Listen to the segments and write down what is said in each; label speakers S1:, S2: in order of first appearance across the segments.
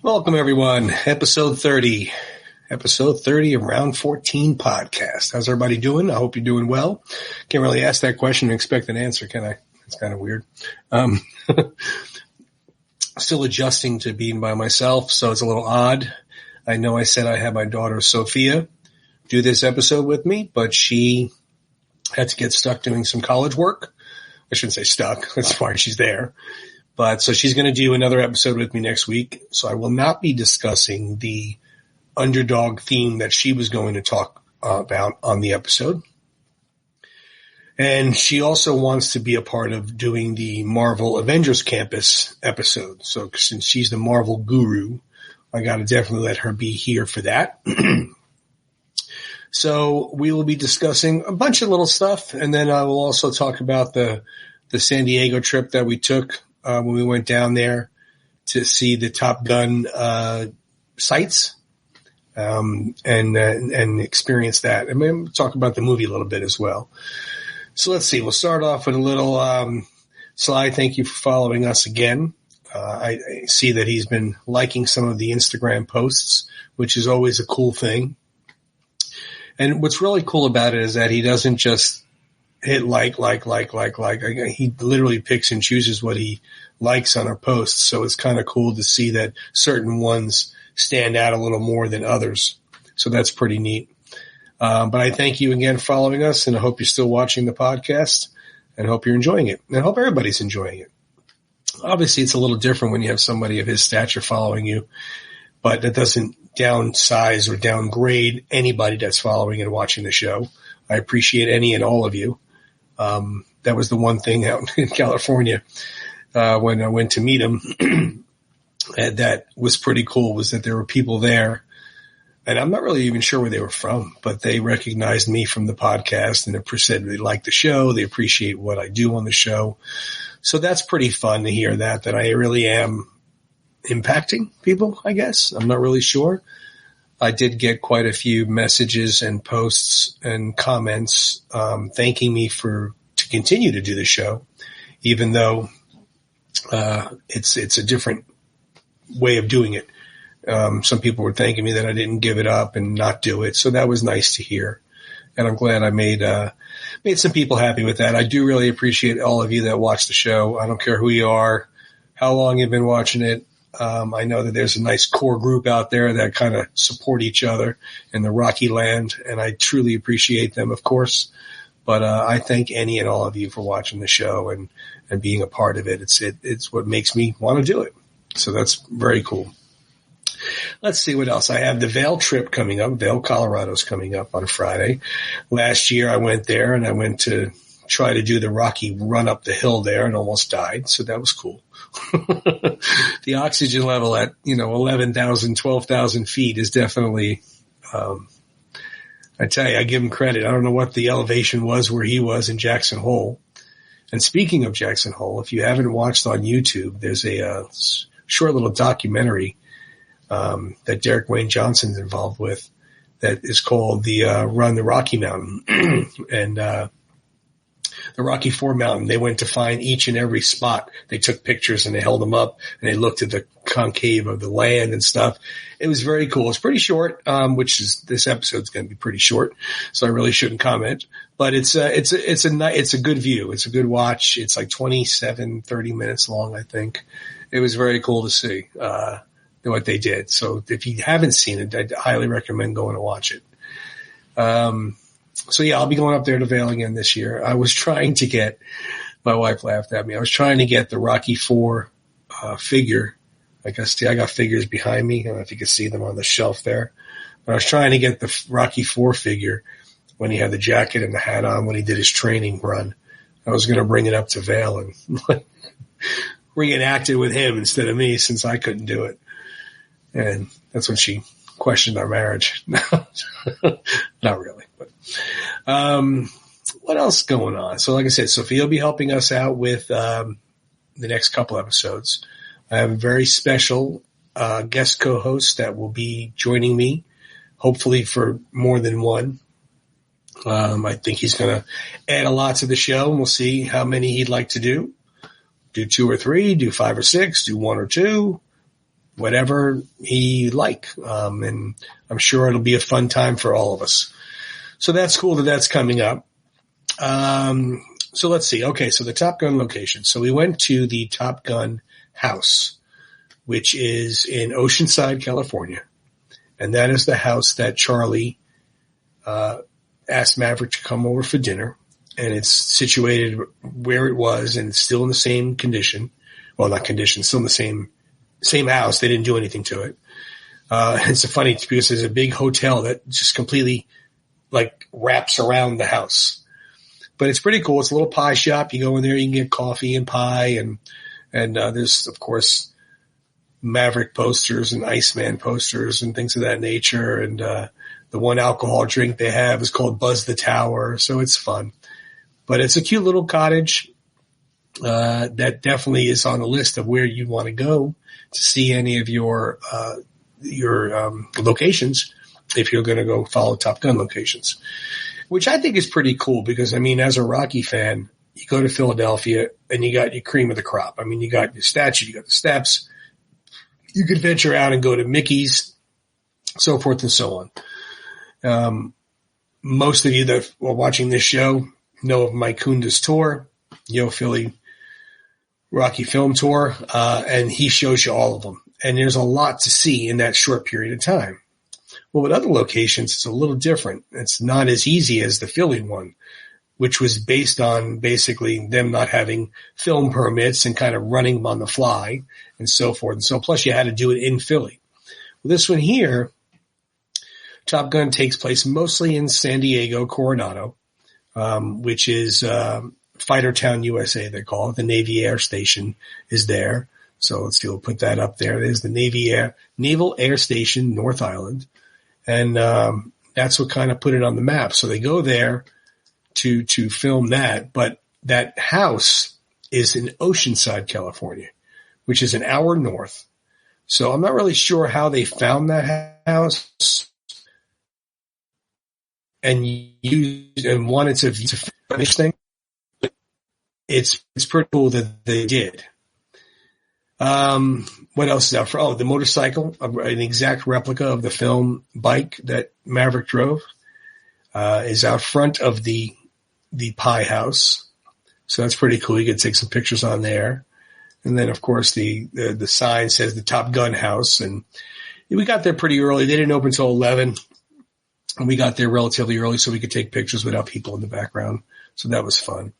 S1: Welcome, everyone. Episode 30 of Round 14 podcast. How's everybody doing? I hope you're doing well. Can't really ask that question and expect an answer, can I? It's kind of weird. Still adjusting to being by myself, so it's a little odd. I know I said I had my daughter, Sophia, do this episode with me, but she had to get stuck doing some college work. I shouldn't say stuck. That's why she's there. But so she's going to do another episode with me next week. So I will not be discussing the underdog theme that she was going to talk about on the episode. And she also wants to be a part of doing the Marvel Avengers Campus episode. So since she's the Marvel guru, I got to definitely let her be here for that. So we will be discussing a bunch of little stuff. And then I will also talk about the San Diego trip that we took when we went down there to see the Top Gun sites and experience that. And maybe talk about the movie a little bit as well. So let's see. We'll start off with a little Sly, thank you for following us again. I see that he's been liking some of the Instagram posts, which is always a cool thing. And what's really cool about it is that he doesn't just hit like. He literally picks and chooses what he likes on our posts. So it's kind of cool to see that certain ones stand out a little more than others. So that's pretty neat. But I thank you again for following us, and I hope you're still watching the podcast, and I hope you're enjoying it. And I hope everybody's enjoying it. Obviously, it's a little different when you have somebody of his stature following you, but that doesn't downsize or downgrade anybody that's following and watching the show. I appreciate any and all of you. That was the one thing out in California when I went to meet him that was pretty cool, was that there were people there, and I'm not really even sure where they were from, but they recognized me from the podcast and they said they like the show. They appreciate what I do on the show. So that's pretty fun to hear that I really am impacting people, I guess. I'm not really sure. I did get quite a few messages and posts and comments thanking me to continue to do the show, even though it's a different way of doing it. Some people were thanking me that I didn't give it up and not do it, so that was nice to hear. And I'm glad I made some people happy with that. I do really appreciate all of you that watch the show. I don't care who you are, how long you've been watching it. I know that there's a nice core group out there that kind of support each other in the Rocky land, and I truly appreciate them, of course. But I thank any and all of you for watching the show and being a part of it. It's what makes me want to do it. So that's very cool. Let's see what else. I have the Vail trip coming up. Vail, Colorado's coming up on Friday. Last year I went there and I went to try to do the Rocky run up the hill there and almost died. So that was cool. The oxygen level at, 11,000, 12,000 feet is definitely, I tell you, I give him credit. I don't know what the elevation was where he was in Jackson Hole. And speaking of Jackson Hole, if you haven't watched on YouTube, there's a short little documentary that Derek Wayne Johnson's involved with that is called the Run the Rocky Mountain. And the Rocky IV mountain, they went to find each and every spot. They took pictures and they held them up and they looked at the concave of the land and stuff. It was very cool. It's pretty short, which is, this episode's going to be pretty short, so I really shouldn't comment. But it's a good view. It's a good watch. It's like 30 minutes long, I think. It was very cool to see what they did. So if you haven't seen it, I'd highly recommend going to watch it. So yeah, I'll be going up there to Vail again this year. I was trying to get, my wife laughed at me. I was trying to get the Rocky IV figure. I got figures behind me. I don't know if you can see them on the shelf there. But I was trying to get the Rocky IV figure when he had the jacket and the hat on when he did his training run. I was going to bring it up to Vail and reenact it with him instead of me, since I couldn't do it. And that's when she questioned our marriage. Not really, but what else is going on? So like I said, Sophia will be helping us out with the next couple episodes. I have a very special guest co-host that will be joining me, hopefully for more than one. I think he's going to add a lot to the show, and we'll see how many he'd like to do. Do 2 or 3, do 5 or 6, do 1 or 2. whatever he like. And I'm sure it'll be a fun time for all of us. So that's cool that that's coming up. So let's see. Okay, so the Top Gun location. So we went to the Top Gun house, which is in Oceanside, California. And that is the house that Charlie asked Maverick to come over for dinner. And it's situated where it was, and it's still in the same condition. Well, not condition, still in the same house. They didn't do anything to it. It's funny because there's a big hotel that just completely like wraps around the house. But it's pretty cool. It's a little pie shop. You go in there, you can get coffee and pie, and there's of course Maverick posters and Iceman posters and things of that nature. And the one alcohol drink they have is called Buzz the Tower, so it's fun. But it's a cute little cottage that definitely is on the list of where you want to go to see any of your locations if you're going to go follow Top Gun locations, which I think is pretty cool because, I mean, as a Rocky fan, you go to Philadelphia and you got your cream of the crop. I mean, you got your statue, you got the steps. You could venture out and go to Mickey's, so forth and so on. Most of you that are watching this show know of Mike Kunda's tour, Yo Philly Rocky Film Tour, and he shows you all of them. And there's a lot to see in that short period of time. Well, with other locations, it's a little different. It's not as easy as the Philly one, which was based on basically them not having film permits and kind of running them on the fly and so forth. And so plus you had to do it in Philly. Well, this one here, Top Gun takes place mostly in San Diego, Coronado, which is Fighter Town, USA, they call it. The Navy Air Station is there. So let's see, we'll put that up there. There's the Naval Air Station, North Island. And that's what kind of put it on the map. So they go there to film that. But that house is in Oceanside, California, which is an hour north. So I'm not really sure how they found that house and wanted to finish thing. It's pretty cool that they did. What else is out for? Oh, the motorcycle, an exact replica of the film bike that Maverick drove, is out front of the pie house. So that's pretty cool. You can take some pictures on there. And then of course the sign says the Top Gun house. And we got there pretty early. They didn't open until 11. And we got there relatively early so we could take pictures without people in the background. So that was fun.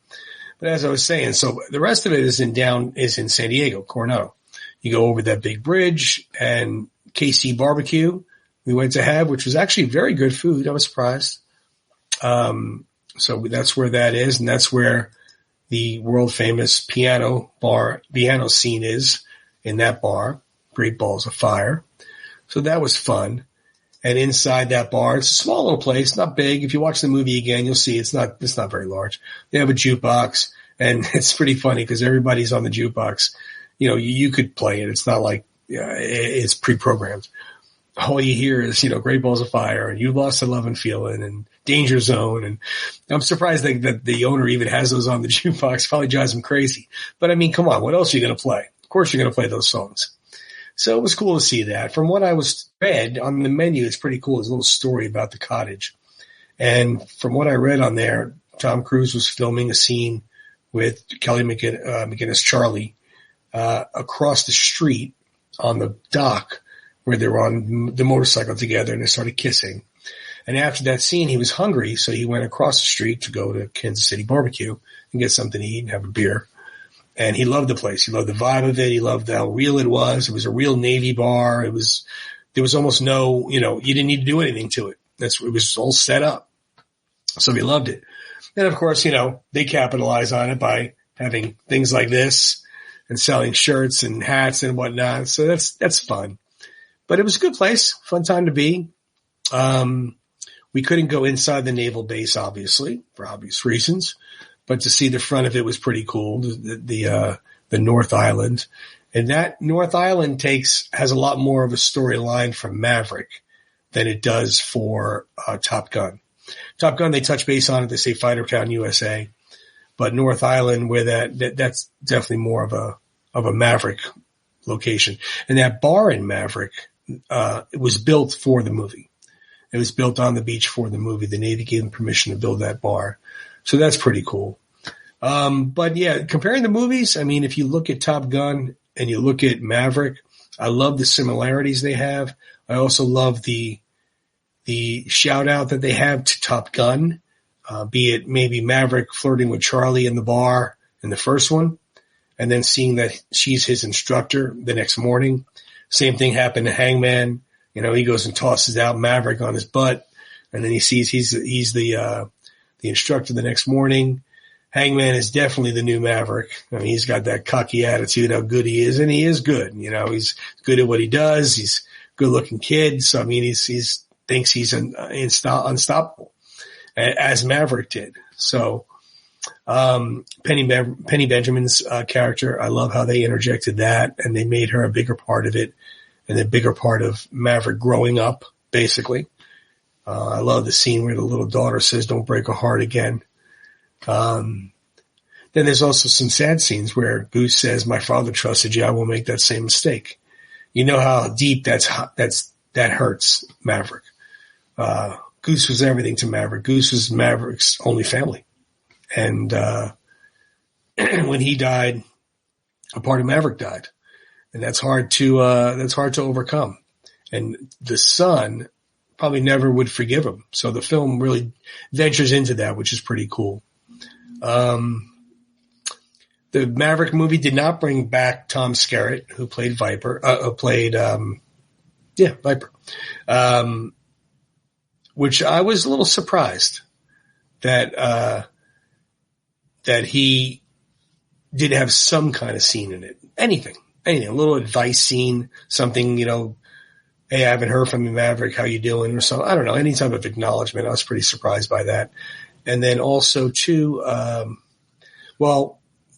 S1: But as I was saying, so the rest of it is in San Diego, Coronado. You go over that big bridge, and KC Barbecue we went to have, which was actually very good food. I was surprised. So that's where that is, and that's where the world famous piano scene is in that bar. Great Balls of Fire. So that was fun. And inside that bar, it's a small little place, not big. If you watch the movie again, you'll see it's not very large. They have a jukebox, and it's pretty funny because everybody's on the jukebox. You know, you could play it. It's not like it's pre-programmed. All you hear is, Great Balls of Fire and You Lost the Love and Feeling and Danger Zone. And I'm surprised that the owner even has those on the jukebox. Probably drives him crazy. But I mean, come on, what else are you going to play? Of course you're going to play those songs. So it was cool to see that. From what I was read on the menu, it's pretty cool. There's a little story about the cottage. And from what I read on there, Tom Cruise was filming a scene with Kelly McGinnis, Charlie, across the street on the dock where they were on the motorcycle together and they started kissing. And after that scene, he was hungry, so he went across the street to go to Kansas City Barbecue and get something to eat and have a beer. And he loved the place. He loved the vibe of it. He loved how real it was. It was a real Navy bar. There was almost no, you didn't need to do anything to it. It was all set up. So he loved it. And of course, they capitalize on it by having things like this and selling shirts and hats and whatnot. So that's fun. But it was a good place, fun time to be. We couldn't go inside the naval base, obviously, for obvious reasons. But to see the front of it was pretty cool. The North Island, and that North Island has a lot more of a storyline from Maverick than it does for Top Gun. Top Gun, they touch base on it. They say Fighter Town, USA, but North Island, where that's definitely more of a Maverick location. And that bar in Maverick, it was built for the movie. It was built on the beach for the movie. The Navy gave them permission to build that bar. So that's pretty cool. But yeah, comparing the movies, I mean, if you look at Top Gun and you look at Maverick, I love the similarities they have. I also love the shout out that they have to Top Gun, be it maybe Maverick flirting with Charlie in the bar in the first one, and then seeing that she's his instructor the next morning. Same thing happened to Hangman. You know, he goes and tosses out Maverick on his butt, and then he sees he's the instructor the next morning. Hangman is definitely the new Maverick. I mean, he's got that cocky attitude, how good he is, and he is good. You know, he's good at what he does. He's a good-looking kid. So, I mean, he's thinks he's unstoppable, as Maverick did. So, Penny Benjamin's character, I love how they interjected that, and they made her a bigger part of it, and a bigger part of Maverick growing up, basically. I love the scene where the little daughter says, "Don't break her heart again." Then there's also some sad scenes where Goose says, "My father trusted you. I will make that same mistake." You know how deep that hurts Maverick. Goose was everything to Maverick. Goose was Maverick's only family. And, when he died, a part of Maverick died. And that's hard to overcome. And the son probably never would forgive him. So the film really ventures into that, which is pretty cool. The Maverick movie did not bring back Tom Skerritt, who played Viper, Viper. Which I was a little surprised that he did have some kind of scene in it. Anything, a little advice scene, something, you know, "Hey, I haven't heard from you, Maverick. How you doing?" or something. I don't know, any type of acknowledgement. I was pretty surprised by that. And then also too,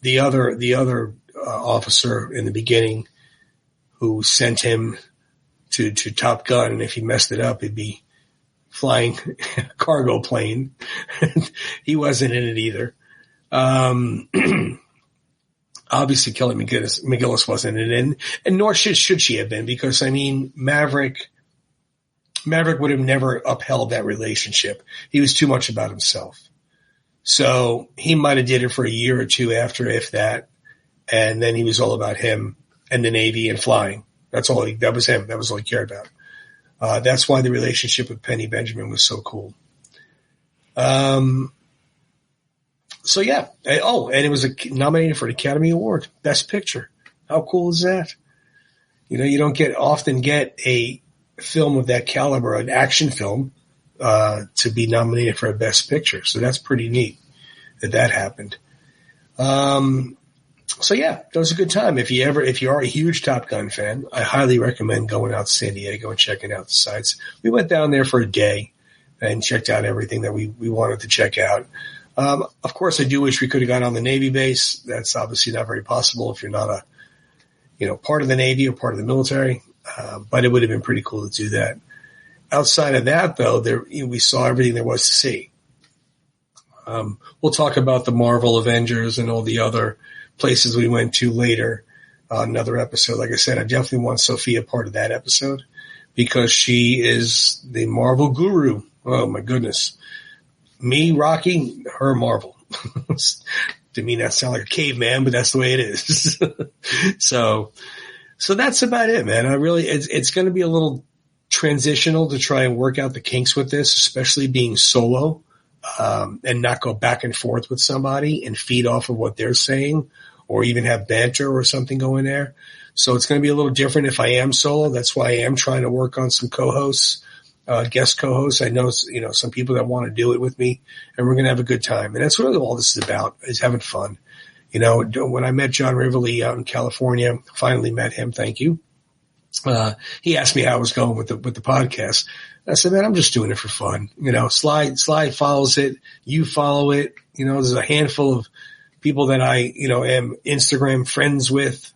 S1: the other officer in the beginning who sent him to Top Gun, and if he messed it up, he'd be flying a cargo plane. He wasn't in it either. Obviously Kelly McGillis wasn't in it, and nor should she have been, because I mean, Maverick would have never upheld that relationship. He was too much about himself. So he might have did it for a year or two after, if that, and then he was all about him and the Navy and flying. That was him. That was all he cared about. That's why the relationship with Penny Benjamin was so cool. So yeah. Oh, and it was nominated for an Academy Award, Best Picture. How cool is that? You know, you don't often get a film of that caliber, an action film, to be nominated for a Best Picture. So that's pretty neat that happened. So yeah, that was a good time. If you are a huge Top Gun fan, I highly recommend going out to San Diego and checking out the sites. We went down there for a day and checked out everything that we wanted to check out. Of course, I do wish we could have gone on the Navy base. That's obviously not very possible if you're not part of the Navy or part of the military. But it would have been pretty cool to do that. Outside of that, though, we saw everything there was to see. We'll talk about the Marvel Avengers and all the other places we went to later on another episode. Like I said, I definitely want Sophia part of that episode because she is the Marvel guru. Oh, my goodness. Me, Rocky, her, Marvel. To me, that sound like a caveman, but that's the way it is. So that's about it, man. It's going to be a little transitional to try and work out the kinks with this, especially being solo, and not go back and forth with somebody and feed off of what they're saying or even have banter or something going there. So it's going to be a little different if I am solo. That's why I am trying to work on some co-hosts, guest co-hosts. I know, some people that want to do it with me, and we're going to have a good time. And that's really all this is about, is having fun. When I met John Rivoli out in California, finally met him. Thank you. He asked me how I was going with the podcast. I said, man, I'm just doing it for fun. Sly follows it. You follow it. There's a handful of people that I, am Instagram friends with,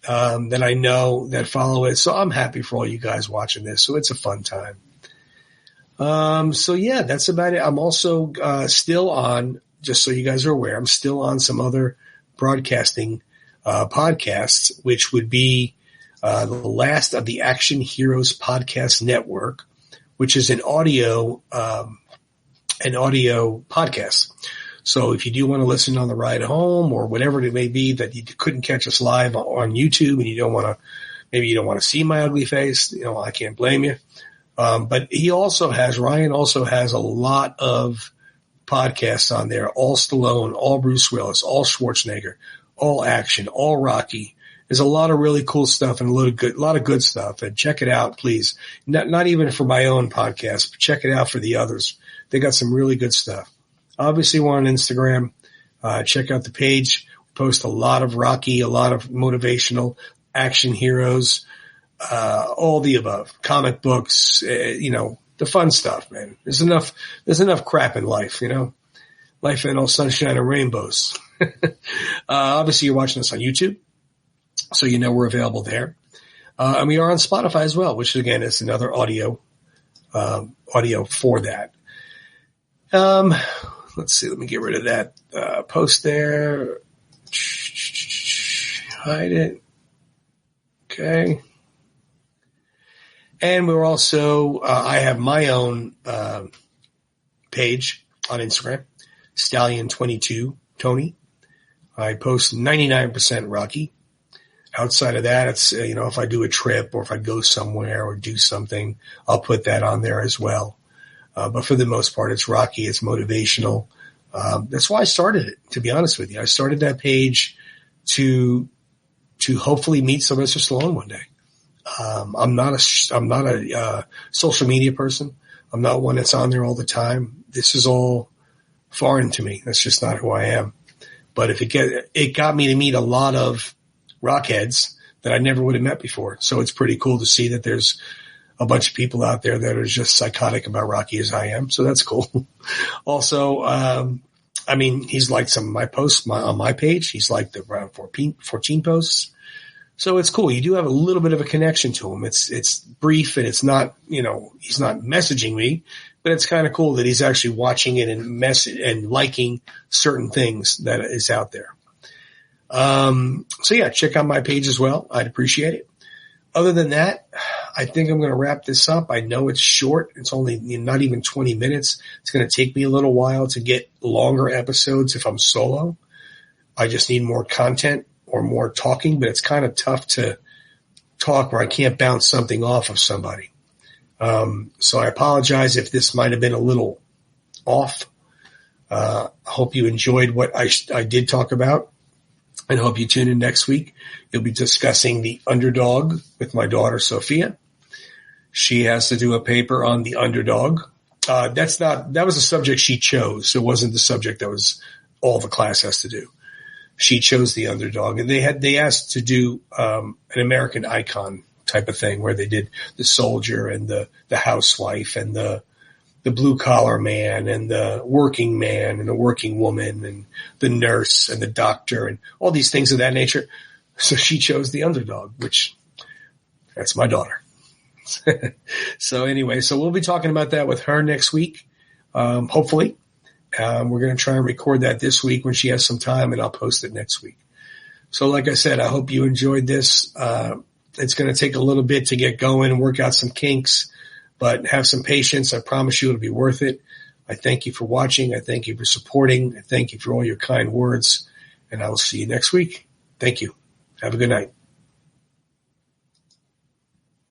S1: that I know that follow it. So I'm happy for all you guys watching this. So it's a fun time. So yeah, that's about it. I'm also, still on, just so you guys are aware, I'm still on some other broadcasting, podcasts, which would be the last of the Action Heroes Podcast Network, which is an audio podcast. So if you do want to listen on the ride home or whatever it may be that you couldn't catch us live on YouTube and you don't want to see my ugly face, I can't blame you. But Ryan also has a lot of podcasts on there, all Stallone, all Bruce Willis, all Schwarzenegger, all action, all Rocky. There's a lot of really cool stuff and a lot of good stuff. And check it out, please. Not even for my own podcast, but check it out for the others. They got some really good stuff. Obviously, we're on Instagram. Check out the page. We post a lot of Rocky, a lot of motivational action heroes, all the above. Comic books, the fun stuff, man. There's enough crap in life, Life ain't all sunshine and rainbows. Obviously, you're watching us on YouTube, so we're available there. And we are on Spotify as well, which again is another audio for that. Let's see. Let me get rid of that post there. Hide it. Okay. And we're also, I have my own page on Instagram, Stallion22 Tony. I post 99% Rocky. Outside of that, it's, if I do a trip or if I go somewhere or do something, I'll put that on there as well. But for the most part, it's Rocky. It's motivational. That's why I started it, to be honest with you. I started that page to hopefully meet Sylvester Stallone one day. I'm not a social media person. I'm not one that's on there all the time. This is all foreign to me. That's just not who I am. But it got me to meet a lot of rockheads that I never would have met before. So it's pretty cool to see that there's a bunch of people out there that are just psychotic about Rocky as I am. So that's cool. Also, he's liked some of my posts on my page. He's liked the around 14 posts. So it's cool. You do have a little bit of a connection to him. It's brief and it's not, he's not messaging me, but it's kind of cool that he's actually watching it and liking certain things that is out there. So yeah, check out my page as well. I'd appreciate it. Other than that, I think I'm going to wrap this up. I know it's short. It's only not even 20 minutes. It's going to take me a little while to get longer episodes if I'm solo. I just need more content or more talking, but it's kind of tough to talk where I can't bounce something off of somebody. So I apologize if this might have been a little off. I hope you enjoyed what I did talk about. And hope you tune in next week. You'll be discussing The Underdog with my daughter, Sophia. She has to do a paper on The Underdog. That was a subject she chose. It wasn't the subject that was all the class has to do. She chose The Underdog, and they asked to do, an American Icon type of thing where they did the soldier and the housewife and the blue collar man and the working man and the working woman and the nurse and the doctor and all these things of that nature. So she chose The Underdog, which that's my daughter. So anyway, so we'll be talking about that with her next week. Hopefully, we're going to try and record that this week when she has some time, and I'll post it next week. So like I said, I hope you enjoyed this. It's going to take a little bit to get going and work out some kinks. But have some patience. I promise you it'll be worth it. I thank you for watching. I thank you for supporting. I thank you for all your kind words. And I will see you next week. Thank you. Have a good night.